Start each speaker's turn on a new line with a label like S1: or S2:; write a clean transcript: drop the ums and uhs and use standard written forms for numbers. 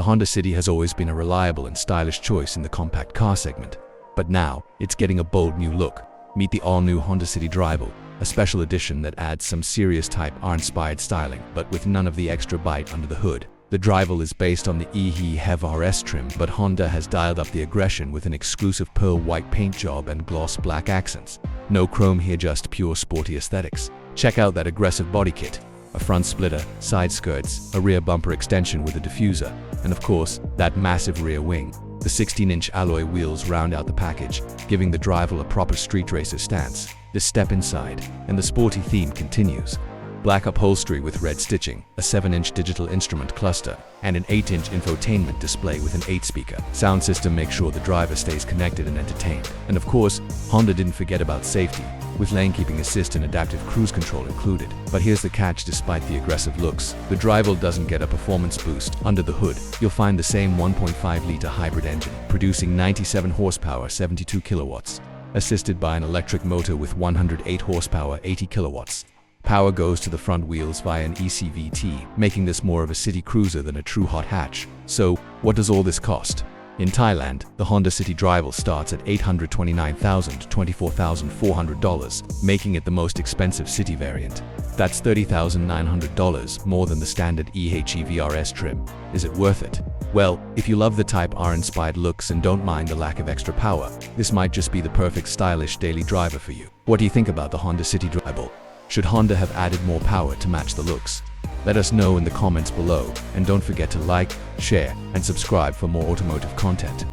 S1: The Honda City has always been a reliable and stylish choice in the compact car segment, but now it's getting a bold new look. Meet the all-new Honda City Drival, a special edition that adds some serious Type R-inspired styling, but with none of the extra bite under the hood. The Drival is based on the e-CVT RS trim, but Honda has dialed up the aggression with an exclusive pearl white paint job and gloss black accents. No chrome here, just pure sporty aesthetics. Check out that aggressive body kit. A front splitter, side skirts, a rear bumper extension with a diffuser, and of course, that massive rear wing. The 16-inch alloy wheels round out the package, giving the Drival a proper street racer stance. Just step inside, and the sporty theme continues. Black upholstery with red stitching, a 7-inch digital instrument cluster, and an 8-inch infotainment display with an 8-speaker sound system make sure the driver stays connected and entertained. And of course, Honda didn't forget about safety, with lane keeping assist and adaptive cruise control included. But here's the catch: despite the aggressive looks, the Drival doesn't get a performance boost. Under the hood, you'll find the same 1.5-liter hybrid engine, producing 97 horsepower, 72 kilowatts, assisted by an electric motor with 108 horsepower, 80 kilowatts. Power goes to the front wheels via an e-CVT, making this more of a city cruiser than a true hot hatch. So, what does all this cost? In Thailand, the Honda City Drival starts at $829,000 to $24,400, making it the most expensive city variant. That's $30,900 more than the standard e-CVT RS trim. Is it worth it? Well, if you love the Type R-inspired looks and don't mind the lack of extra power, this might just be the perfect stylish daily driver for you. What do you think about the Honda City Drival? Should Honda have added more power to match the looks? Let us know in the comments below, and don't forget to like, share, and subscribe for more automotive content.